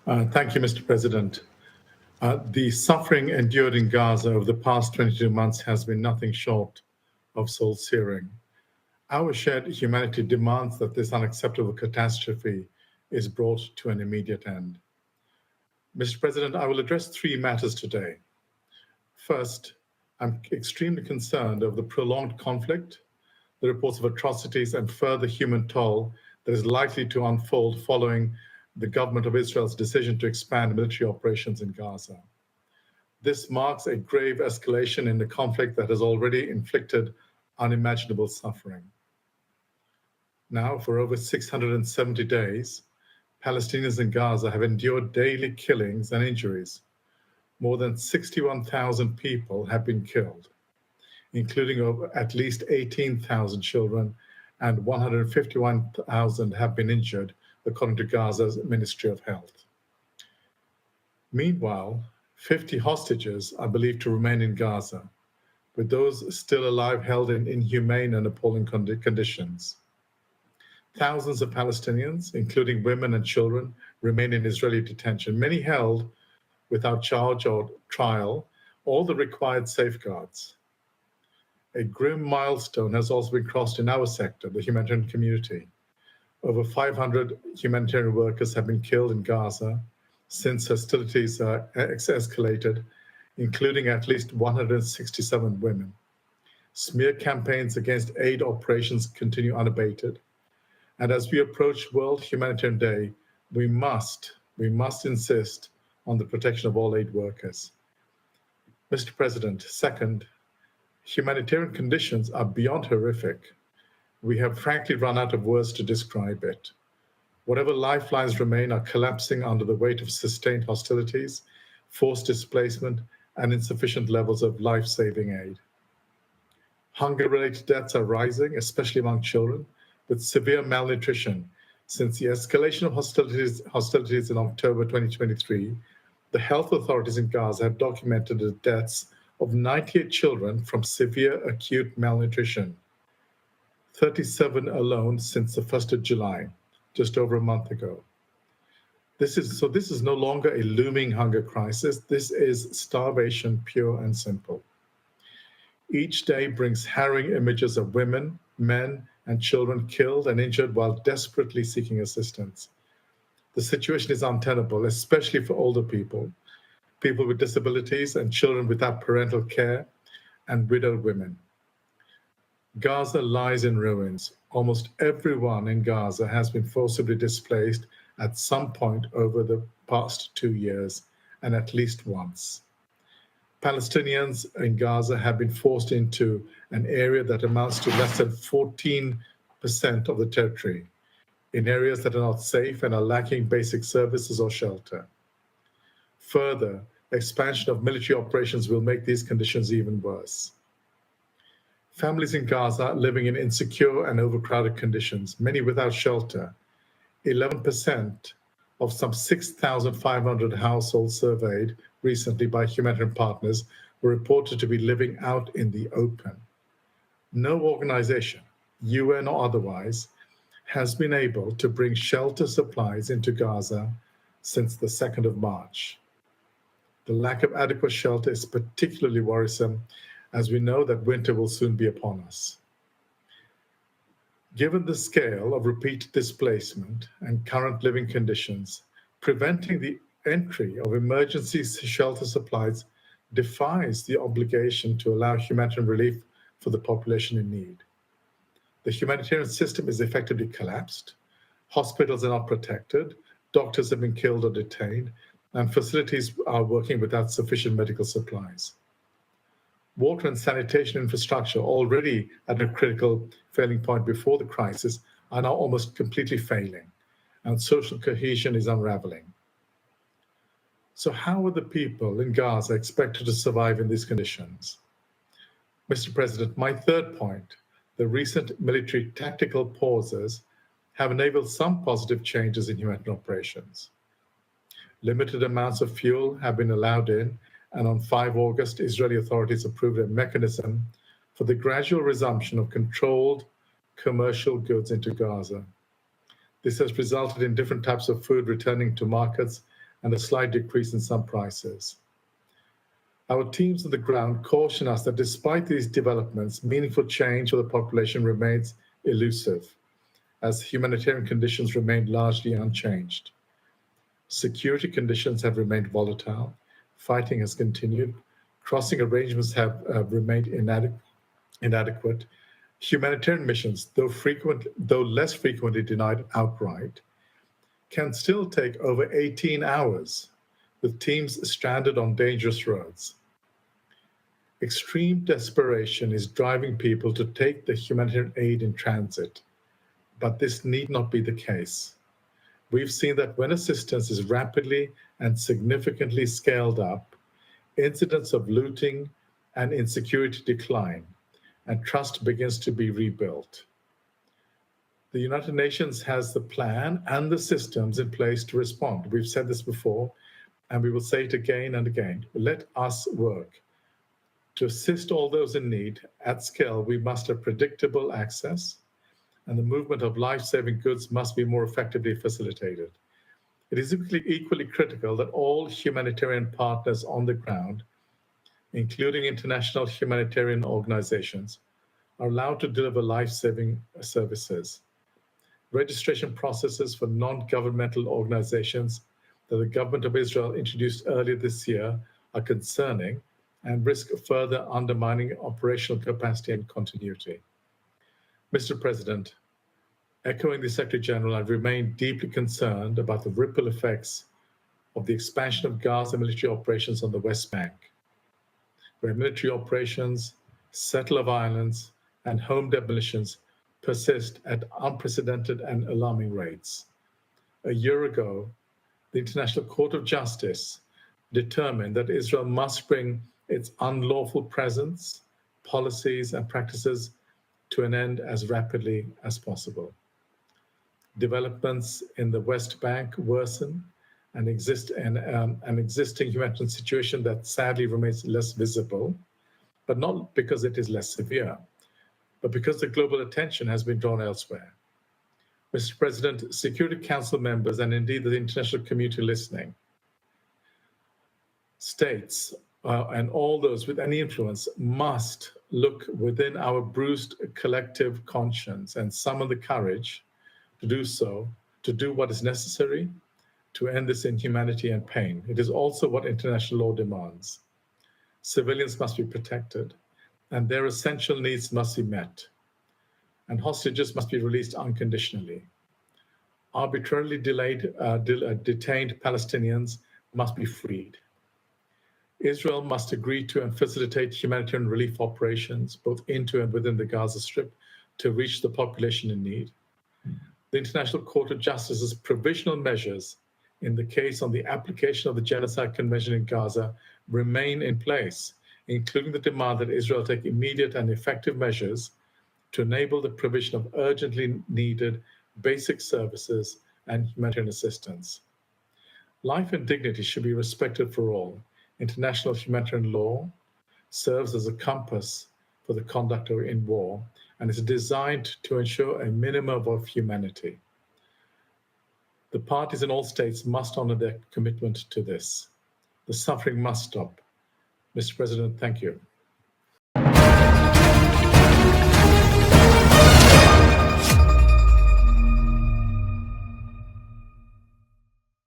Thank you, Mr. President. The suffering endured in Gaza over the past 22 months has been nothing short of soul-searing. Our shared humanity demands that this unacceptable catastrophe is brought to an immediate end. Mr. President, I will address three matters today. First, I'm extremely concerned over the prolonged conflict, the reports of atrocities and further human toll that is likely to unfold following the government of Israel's decision to expand military operations in Gaza. This marks a grave escalation in the conflict that has already inflicted unimaginable suffering. Now, for over 670 days, Palestinians in Gaza have endured daily killings and injuries. More than 61,000 people have been killed, including at least 18,000 children, and 151,000 have been injured, according to Gaza's Ministry of Health. Meanwhile, 50 hostages are believed to remain in Gaza, with those still alive held in inhumane and appalling conditions. Thousands of Palestinians, including women and children, remain in Israeli detention, many held without charge or trial, all the required safeguards. A grim milestone has also been crossed in our sector, the humanitarian community. Over 500 humanitarian workers have been killed in Gaza since hostilities escalated, including at least 167 women. Smear campaigns against aid operations continue unabated. And as we approach World Humanitarian Day, we must insist on the protection of all aid workers. Mr. President, second, humanitarian conditions are beyond horrific. We have frankly run out of words to describe it. Whatever lifelines remain are collapsing under the weight of sustained hostilities, forced displacement, and insufficient levels of life-saving aid. Hunger-related deaths are rising, especially among children, with severe malnutrition. Since the escalation of hostilities in October 2023, the health authorities in Gaza have documented the deaths of 98 children from severe acute malnutrition, 37 alone since the 1st of July, just over a month ago. This is no longer a looming hunger crisis. This is starvation, pure and simple. Each day brings harrowing images of women, men, and children killed and injured while desperately seeking assistance. The situation is untenable, especially for older people, people with disabilities, and children without parental care, and widowed women. Gaza lies in ruins. Almost everyone in Gaza has been forcibly displaced at some point over the past 2 years, and at least once. Palestinians in Gaza have been forced into an area that amounts to less than 14% of the territory, in areas that are not safe and are lacking basic services or shelter. Further, expansion of military operations will make these conditions even worse. Families in Gaza living in insecure and overcrowded conditions, many without shelter. 11% of some 6,500 households surveyed recently by humanitarian partners were reported to be living out in the open. No organization, UN or otherwise, has been able to bring shelter supplies into Gaza since the 2nd of March. The lack of adequate shelter is particularly worrisome, as we know that winter will soon be upon us. Given the scale of repeat displacement and current living conditions, preventing the entry of emergency shelter supplies defies the obligation to allow humanitarian relief for the population in need. The humanitarian system is effectively collapsed, hospitals are not protected, doctors have been killed or detained, and facilities are working without sufficient medical supplies. Water and sanitation infrastructure, already at a critical failing point before the crisis, are now almost completely failing, and social cohesion is unraveling. So how are the people in Gaza expected to survive in these conditions? Mr. President, my third point, the recent military tactical pauses have enabled some positive changes in humanitarian operations. Limited amounts of fuel have been allowed in, and on 5 August, Israeli authorities approved a mechanism for the gradual resumption of controlled commercial goods into Gaza. This has resulted in different types of food returning to markets and a slight decrease in some prices. Our teams on the ground caution us that despite these developments, meaningful change for the population remains elusive, as humanitarian conditions remain largely unchanged. Security conditions have remained volatile, fighting has continued, crossing arrangements have remained inadequate. Humanitarian missions, though less frequently denied outright, can still take over 18 hours, with teams stranded on dangerous roads. Extreme desperation is driving people to take the humanitarian aid in transit, but this need not be the case. We've seen that when assistance is rapidly and significantly scaled up, incidents of looting and insecurity decline, and trust begins to be rebuilt. The United Nations has the plan and the systems in place to respond. We've said this before, and we will say it again and again. Let us work. To assist all those in need at scale, we must have predictable access, and the movement of life-saving goods must be more effectively facilitated. It is equally critical that all humanitarian partners on the ground, including international humanitarian organizations, are allowed to deliver life-saving services. Registration processes for non-governmental organizations that the government of Israel introduced earlier this year are concerning and risk further undermining operational capacity and continuity. Mr. President, echoing the Secretary General, I remain deeply concerned about the ripple effects of the expansion of Gaza military operations on the West Bank, where military operations, settle of violence, and home demolitions persist at unprecedented and alarming rates. A year ago, the International Court of Justice determined that Israel must bring its unlawful presence, policies, and practices to an end as rapidly as possible. Developments in the West Bank worsen and an existing humanitarian situation that sadly remains less visible, but not because it is less severe, but because the global attention has been drawn elsewhere. Mr. President, Security Council members, and indeed the international community listening, states and all those with any influence must look within our bruised collective conscience and summon the courage to do so, to do what is necessary to end this inhumanity and pain. It is also what international law demands. Civilians must be protected, and their essential needs must be met, and hostages must be released unconditionally. Arbitrarily detained Palestinians must be freed. Israel must agree to and facilitate humanitarian relief operations, both into and within the Gaza Strip, to reach the population in need. The International Court of Justice's provisional measures in the case on the application of the Genocide Convention in Gaza remain in place, including the demand that Israel take immediate and effective measures to enable the provision of urgently needed basic services and humanitarian assistance. Life and dignity should be respected for all. International humanitarian law serves as a compass for the conduct in war and is designed to ensure a minimum of humanity. The parties in all states must honor their commitment to this. The suffering must stop. Mr. President, thank you.